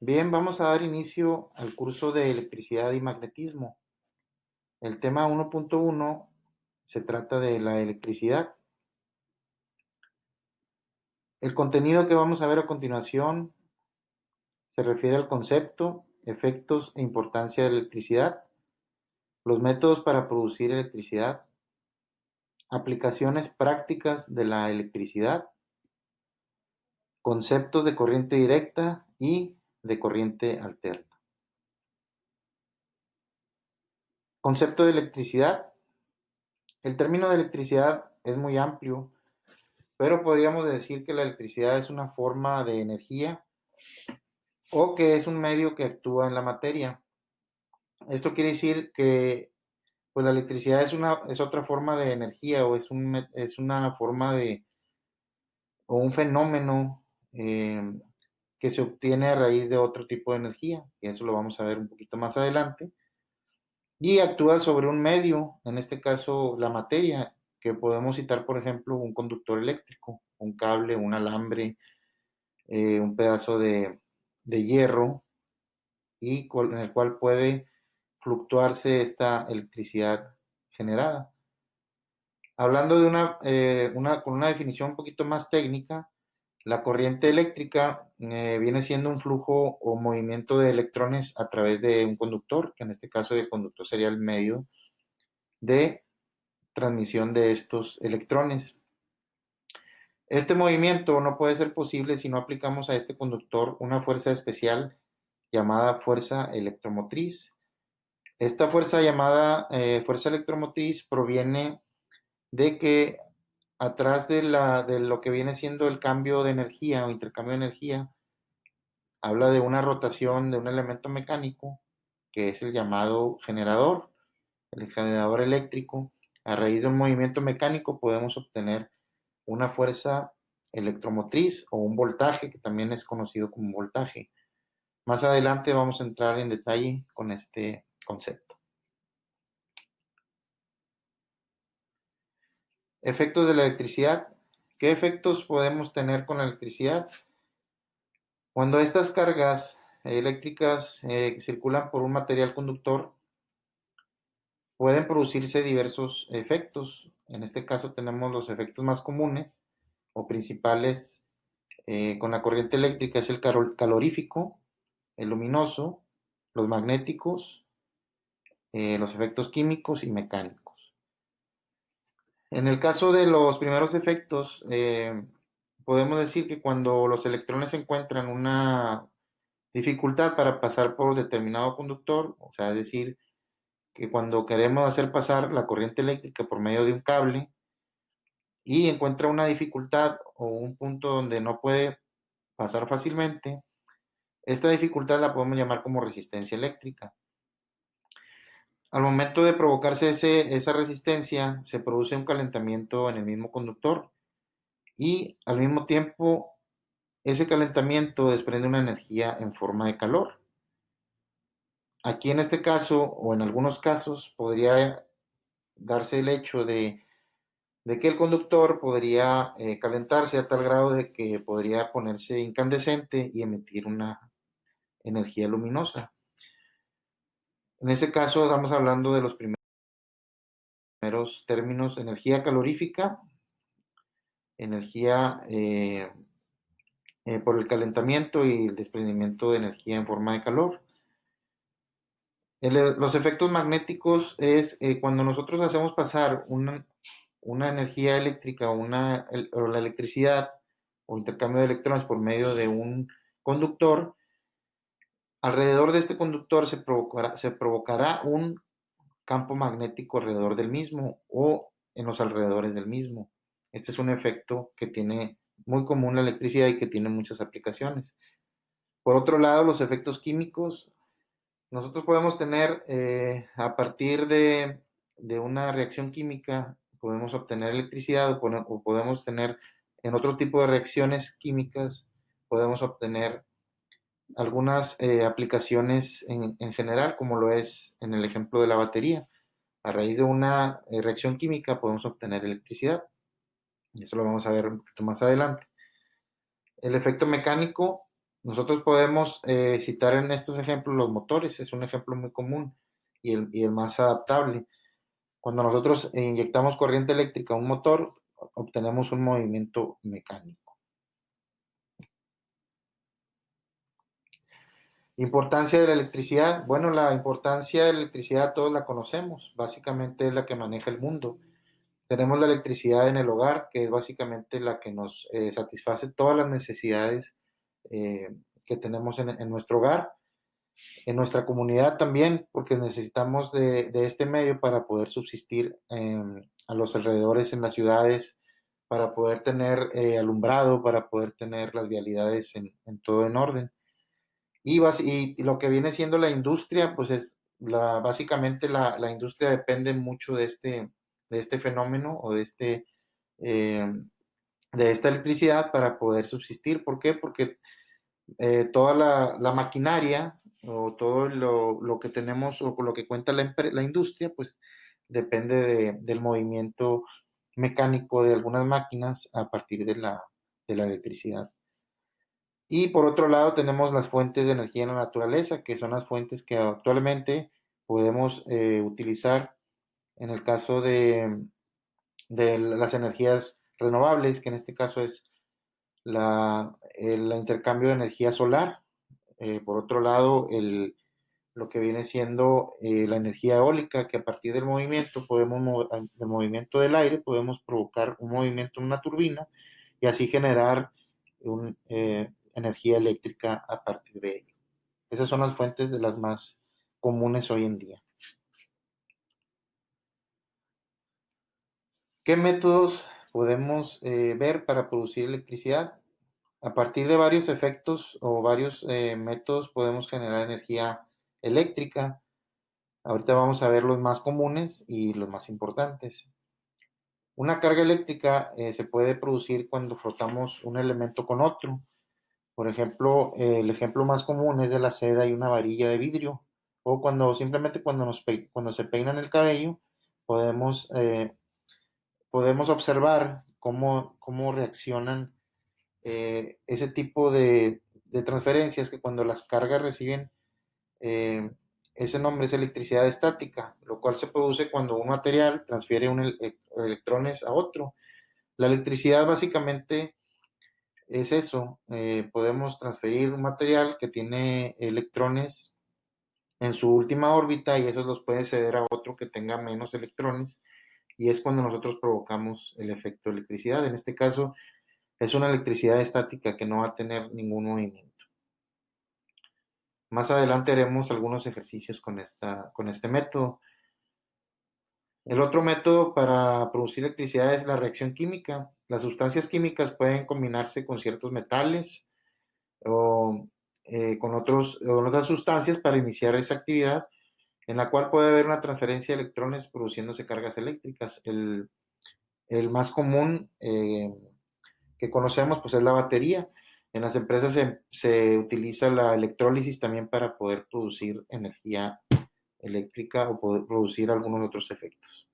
Bien, vamos a dar inicio al curso de electricidad y magnetismo. El tema 1.1 se trata de la electricidad. El contenido que vamos a ver a continuación se refiere al concepto, efectos e importancia de la electricidad, los métodos para producir electricidad, aplicaciones prácticas de la electricidad, conceptos de corriente directa y de corriente alterna. Concepto de electricidad. El término de electricidad es muy amplio, pero podríamos decir que la electricidad es una forma de energía o que es un medio que actúa en la materia. Esto quiere decir que pues, la electricidad es otra forma de energía o es una forma de, o un fenómeno que se obtiene a raíz de otro tipo de energía, y eso lo vamos a ver un poquito más adelante, y actúa sobre un medio, en este caso la materia, que podemos citar, por ejemplo, un conductor eléctrico, un cable, un alambre, un pedazo de hierro en el cual puede fluctuarse esta electricidad generada. Hablando de con una definición un poquito más técnica, la corriente eléctrica viene siendo un flujo o movimiento de electrones a través de un conductor, que en este caso el conductor sería el medio de transmisión de estos electrones. Este movimiento no puede ser posible si no aplicamos a este conductor una fuerza especial llamada fuerza electromotriz. Esta fuerza llamada fuerza electromotriz proviene de que atrás de lo que viene siendo el cambio de energía o intercambio de energía, habla de una rotación de un elemento mecánico que es el llamado generador, el generador eléctrico. A raíz de un movimiento mecánico podemos obtener una fuerza electromotriz o un voltaje, que también es conocido como voltaje. Más adelante vamos a entrar en detalle con este concepto. Efectos de la electricidad. ¿Qué efectos podemos tener con la electricidad? Cuando estas cargas eléctricas circulan por un material conductor, pueden producirse diversos efectos. En este caso tenemos los efectos más comunes o principales con la corriente eléctrica, es el calorífico, el luminoso, los magnéticos, los efectos químicos y mecánicos. En el caso de los primeros efectos, podemos decir que cuando los electrones encuentran una dificultad para pasar por determinado conductor, o sea, es decir, que cuando queremos hacer pasar la corriente eléctrica por medio de un cable y encuentra una dificultad o un punto donde no puede pasar fácilmente, esta dificultad la podemos llamar como resistencia eléctrica. Al momento de provocarse esa resistencia, se produce un calentamiento en el mismo conductor y al mismo tiempo ese calentamiento desprende una energía en forma de calor. Aquí en este caso, o en algunos casos, podría darse el hecho de que el conductor podría calentarse a tal grado de que podría ponerse incandescente y emitir una energía luminosa. En ese caso estamos hablando de los primeros términos: energía calorífica, energía por el calentamiento y el desprendimiento de energía en forma de calor. Los efectos magnéticos es cuando nosotros hacemos pasar una energía eléctrica o la electricidad o intercambio de electrones por medio de un conductor. Alrededor de este conductor se provocará un campo magnético alrededor del mismo o en los alrededores del mismo. Este es un efecto que tiene muy común la electricidad y que tiene muchas aplicaciones. Por otro lado, los efectos químicos. Nosotros podemos tener, a partir de una reacción química, podemos obtener electricidad o podemos tener en otro tipo de reacciones químicas, podemos obtener algunas aplicaciones en general, como lo es en el ejemplo de la batería. A raíz de una reacción química podemos obtener electricidad. Y eso lo vamos a ver un poquito más adelante. El efecto mecánico. Nosotros podemos citar en estos ejemplos los motores, es un ejemplo muy común y el más adaptable. Cuando nosotros inyectamos corriente eléctrica a un motor, obtenemos un movimiento mecánico. Importancia de la electricidad. Bueno, la importancia de la electricidad todos la conocemos, básicamente es la que maneja el mundo. Tenemos la electricidad en el hogar, que es básicamente la que nos satisface todas las necesidades eh, que tenemos en nuestro hogar, en nuestra comunidad también, porque necesitamos de este medio para poder subsistir a los alrededores en las ciudades, para poder tener alumbrado, para poder tener las vialidades en todo en orden. Y lo que viene siendo la industria, pues es básicamente la industria depende mucho de este fenómeno o eh, de esta electricidad para poder subsistir. ¿Por qué? Porque toda la maquinaria o todo lo que tenemos o con lo que cuenta la industria, pues depende del movimiento mecánico de algunas máquinas a partir de la electricidad. Y por otro lado tenemos las fuentes de energía en la naturaleza, que son las fuentes que actualmente podemos utilizar en el caso de las energías renovables, que en este caso es el intercambio de energía solar. Por otro lado, lo que viene siendo la energía eólica, que a partir del movimiento del aire, podemos provocar un movimiento en una turbina y así generar energía eléctrica a partir de ello. Esas son las fuentes de las más comunes hoy en día. ¿Qué métodos podemos ver para producir electricidad? A partir de varios efectos o varios métodos podemos generar energía eléctrica. Ahorita vamos a ver los más comunes y los más importantes. Una carga eléctrica se puede producir cuando frotamos un elemento con otro. Por ejemplo, el ejemplo más común es de la seda y una varilla de vidrio. O simplemente cuando se peinan el cabello, podemos observar cómo reaccionan ese tipo de transferencias, que cuando las cargas reciben eh, ese nombre es electricidad estática, lo cual se produce cuando un material transfiere electrones a otro. La electricidad básicamente es eso. Podemos transferir un material que tiene electrones en su última órbita y esos los puede ceder a otro que tenga menos electrones, y es cuando nosotros provocamos el efecto de electricidad. En este caso es una electricidad estática que no va a tener ningún movimiento. Más adelante haremos algunos ejercicios con este método. El otro método para producir electricidad es la reacción química. Las sustancias químicas pueden combinarse con ciertos metales o con otras sustancias para iniciar esa actividad, en la cual puede haber una transferencia de electrones produciéndose cargas eléctricas. El más común que conocemos pues es la batería. En las empresas se utiliza la electrólisis también para poder producir energía eléctrica o poder producir algunos otros efectos.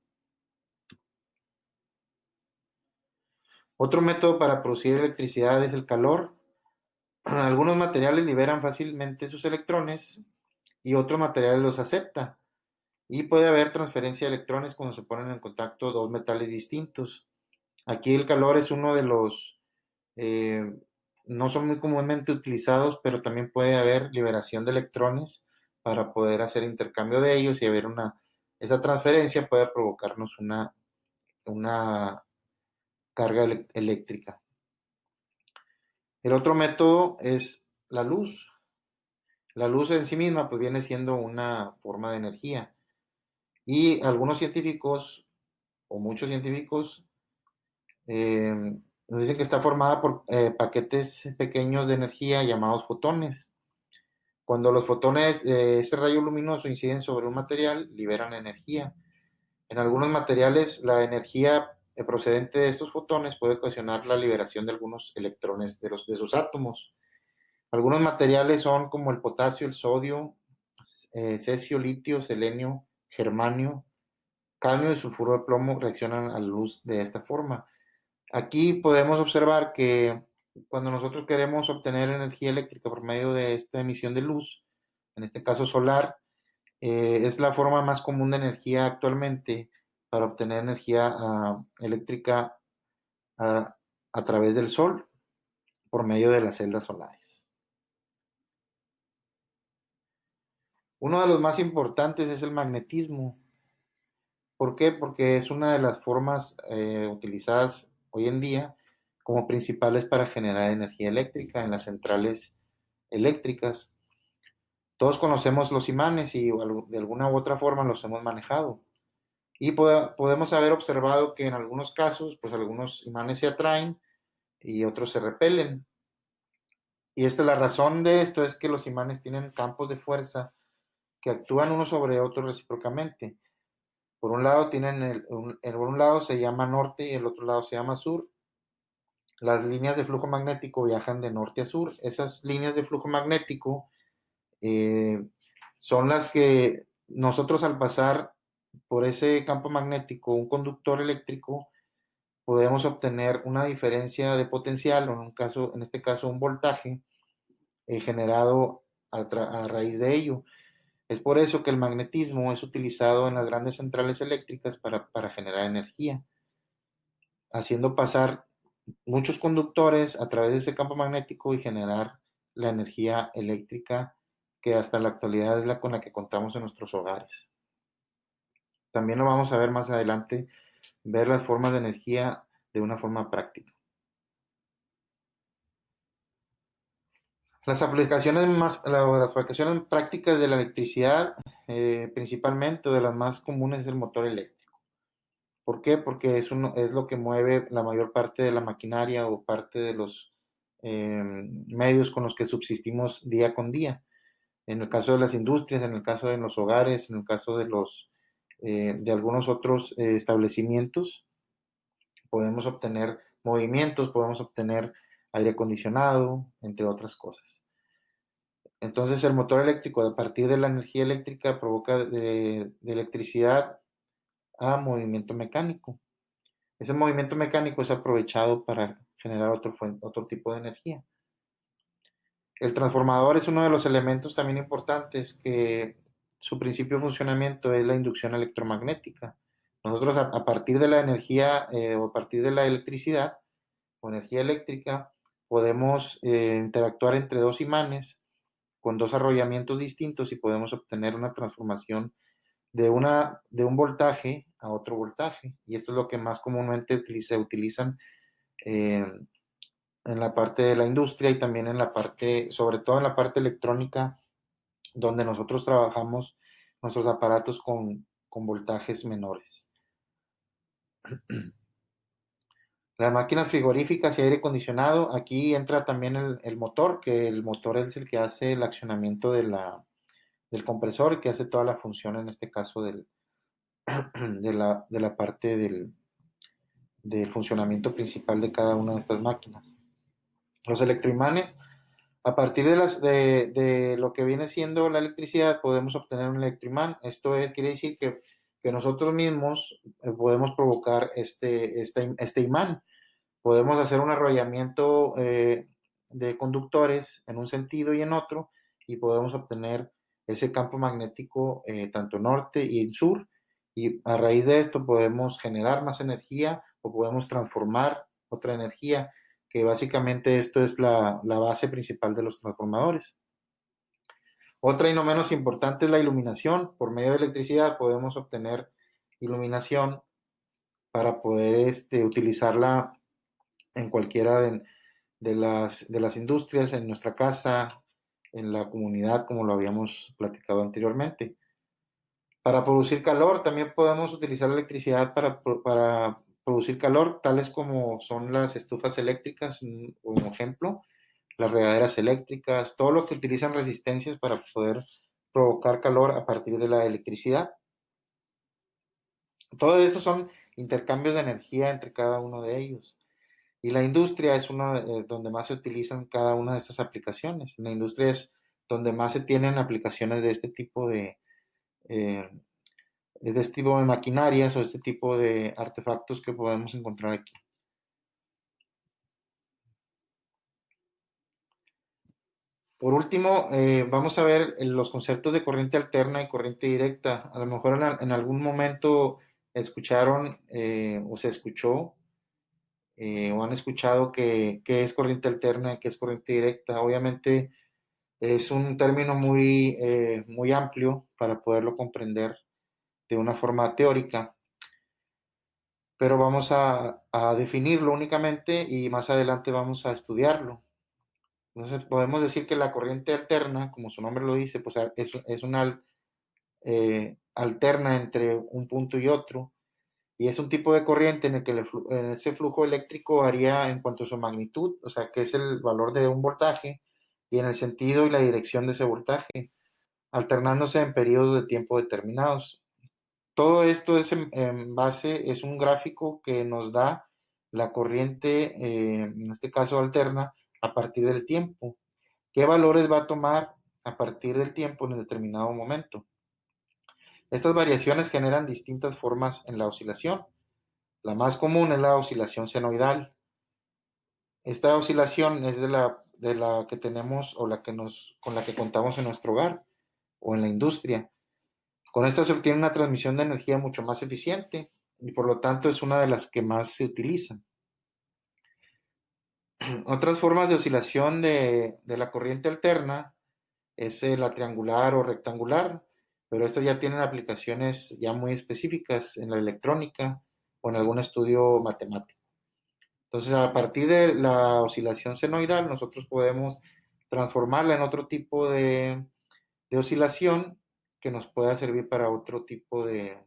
Otro método para producir electricidad es el calor. Algunos materiales liberan fácilmente sus electrones y otros materiales los aceptan. Y puede haber transferencia de electrones cuando se ponen en contacto dos metales distintos. Aquí el calor es uno de los, eh, no son muy comúnmente utilizados, pero también puede haber liberación de electrones para poder hacer intercambio de ellos y esa transferencia puede provocarnos una carga eléctrica. El otro método es la luz. La luz en sí misma pues viene siendo una forma de energía y algunos científicos o muchos científicos eh, nos dicen que está formada por paquetes pequeños de energía llamados fotones. Cuando los fotones de este rayo luminoso inciden sobre un material, liberan energía. En algunos materiales, la energía procedente de estos fotones puede ocasionar la liberación de algunos electrones de sus átomos. Algunos materiales son como el potasio, el sodio, cesio, litio, selenio, germanio, cadmio y sulfuro de plomo reaccionan a la luz de esta forma. Aquí podemos observar que cuando nosotros queremos obtener energía eléctrica por medio de esta emisión de luz, en este caso solar, es la forma más común de energía actualmente para obtener energía eléctrica a, a través del sol por medio de las celdas solares. Uno de los más importantes es el magnetismo. ¿Por qué? Porque es una de las formas utilizadas hoy en día como principales para generar energía eléctrica en las centrales eléctricas. Todos conocemos los imanes y de alguna u otra forma los hemos manejado. Y podemos haber observado que en algunos casos, pues algunos imanes se atraen y otros se repelen. Y la razón de esto es que los imanes tienen campos de fuerza que actúan uno sobre otro recíprocamente. Por un lado por un lado se llama norte y el otro lado se llama sur. Las líneas de flujo magnético viajan de norte a sur. Esas líneas de flujo magnético eh, son las que nosotros al pasar por ese campo magnético, un conductor eléctrico, podemos obtener una diferencia de potencial, o en este caso un voltaje, generado a raíz de ello. Es por eso que el magnetismo es utilizado en las grandes centrales eléctricas para generar energía, haciendo pasar muchos conductores a través de ese campo magnético y generar la energía eléctrica que hasta la actualidad es la con la que contamos en nuestros hogares. También lo vamos a ver más adelante, ver las formas de energía de una forma práctica. Las aplicaciones prácticas de la electricidad, principalmente, de las más comunes, es el motor eléctrico. ¿Por qué? Porque es lo que mueve la mayor parte de la maquinaria o parte de los medios con los que subsistimos día con día. En el caso de las industrias, en el caso de los hogares, en el caso de algunos otros establecimientos, podemos obtener movimientos, podemos obtener aire acondicionado, entre otras cosas. Entonces, el motor eléctrico, a partir de la energía eléctrica, provoca de electricidad a movimiento mecánico. Ese movimiento mecánico es aprovechado para generar otro tipo de energía. El transformador es uno de los elementos también importantes que su principio de funcionamiento es la inducción electromagnética. Nosotros a partir de la energía o a partir de la electricidad o energía eléctrica podemos interactuar entre dos imanes con dos arrollamientos distintos y podemos obtener una transformación de un voltaje a otro voltaje. Y esto es lo que más comúnmente se utilizan eh, en la parte de la industria y también en la parte, sobre todo en la parte electrónica, donde nosotros trabajamos nuestros aparatos con voltajes menores. Las máquinas frigoríficas y aire acondicionado, aquí entra también el motor, que el motor es el que hace el accionamiento del compresor, que hace toda la función, en este caso, de la parte del funcionamiento principal de cada una de estas máquinas. Los electroimanes, a partir de lo que viene siendo la electricidad, podemos obtener un electroimán. Quiere decir que nosotros mismos podemos provocar este imán. Podemos hacer un arrollamiento de conductores en un sentido y en otro, y podemos obtener ese campo magnético tanto norte y sur, y a raíz de esto podemos generar más energía o podemos transformar otra energía, que básicamente esto es la base principal de los transformadores. Otra y no menos importante es la iluminación. Por medio de electricidad podemos obtener iluminación para poder utilizarla en cualquiera de las industrias, en nuestra casa, en la comunidad, como lo habíamos platicado anteriormente. Para producir calor, también podemos utilizar la electricidad para producir calor, tales como son las estufas eléctricas, como ejemplo, las regaderas eléctricas, todo lo que utilizan resistencias para poder provocar calor a partir de la electricidad. Todo esto son intercambios de energía entre cada uno de ellos. Y la industria es una donde más se utilizan cada una de estas aplicaciones. La industria es donde más se tienen aplicaciones eh, de este tipo de maquinarias o este tipo de artefactos que podemos encontrar aquí. Por último, vamos a ver los conceptos de corriente alterna y corriente directa. A lo mejor en algún momento escucharon o se escuchó o han escuchado qué es corriente alterna y qué es corriente directa. Obviamente es un término muy amplio para poderlo comprender de una forma teórica, pero vamos a definirlo únicamente y más adelante vamos a estudiarlo. Entonces podemos decir que la corriente alterna, como su nombre lo dice, pues es una alterna entre un punto y otro, y es un tipo de corriente en el que ese flujo eléctrico varía en cuanto a su magnitud, o sea, que es el valor de un voltaje, y en el sentido y la dirección de ese voltaje, alternándose en periodos de tiempo determinados. Todo esto es en base, es un gráfico que nos da la corriente, en este caso alterna, a partir del tiempo. ¿Qué valores va a tomar a partir del tiempo en un determinado momento? Estas variaciones generan distintas formas en la oscilación. La más común es la oscilación senoidal. Esta oscilación es de la que tenemos o con la que contamos en nuestro hogar o en la industria. Con esta se obtiene una transmisión de energía mucho más eficiente y por lo tanto es una de las que más se utilizan. Otras formas de oscilación de la corriente alterna es la triangular o rectangular, pero estas ya tienen aplicaciones ya muy específicas en la electrónica o en algún estudio matemático. Entonces, a partir de la oscilación senoidal, nosotros podemos transformarla en otro tipo de oscilación que nos pueda servir para otro tipo de,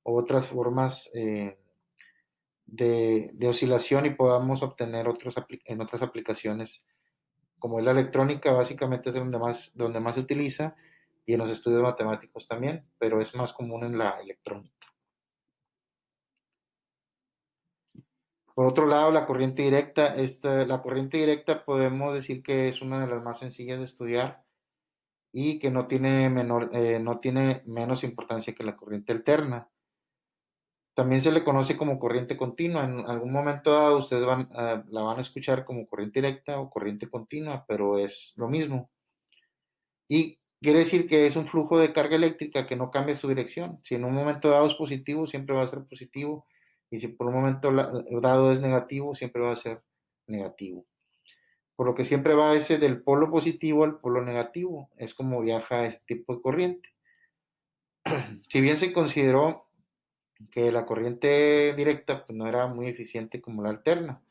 otras formas de oscilación y podamos obtener en otras aplicaciones, como es la electrónica, básicamente es donde más se utiliza y en los estudios matemáticos también, pero es más común en la electrónica. Por otro lado, la corriente directa, la corriente directa podemos decir que es una de las más sencillas de estudiar y que no tiene menos importancia que la corriente alterna. También se le conoce como corriente continua. En algún momento dado ustedes la van a escuchar como corriente directa o corriente continua, pero es lo mismo. Y quiere decir que es un flujo de carga eléctrica que no cambia su dirección. Si en un momento dado es positivo, siempre va a ser positivo. Y si por un momento dado es negativo, siempre va a ser negativo. Por lo que siempre va ese del polo positivo al polo negativo. Es como viaja este tipo de corriente. Si bien se consideró que la corriente directa pues, no era muy eficiente como la alterna,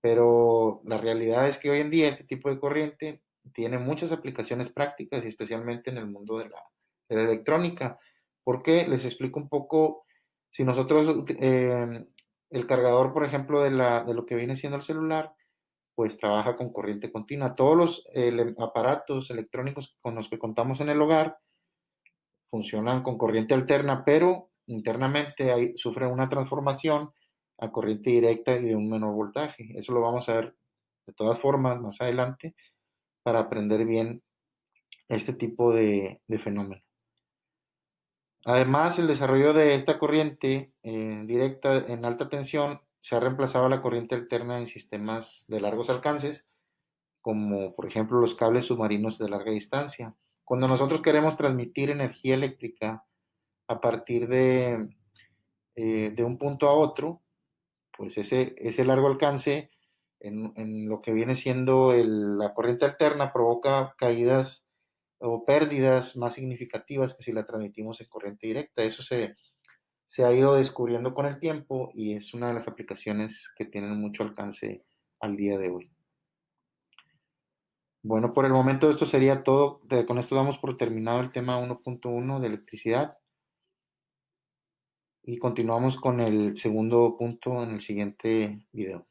pero la realidad es que hoy en día este tipo de corriente tiene muchas aplicaciones prácticas y especialmente en el mundo de la electrónica. Porque les explico un poco, si nosotros, el cargador, por ejemplo, de lo que viene siendo el celular, pues trabaja con corriente continua. Todos los aparatos electrónicos con los que contamos en el hogar funcionan con corriente alterna, pero internamente sufren una transformación a corriente directa y de un menor voltaje. Eso lo vamos a ver de todas formas más adelante para aprender bien este tipo de fenómeno. Además, el desarrollo de esta corriente directa en alta tensión se ha reemplazado a la corriente alterna en sistemas de largos alcances, como por ejemplo los cables submarinos de larga distancia. Cuando nosotros queremos transmitir energía eléctrica a partir de un punto a otro, pues ese largo alcance en lo que viene siendo la corriente alterna provoca caídas o pérdidas más significativas que si la transmitimos en corriente directa. Eso se ha ido descubriendo con el tiempo y es una de las aplicaciones que tienen mucho alcance al día de hoy. Bueno, por el momento esto sería todo. Con esto damos por terminado el tema 1.1 de electricidad y continuamos con el segundo punto en el siguiente video.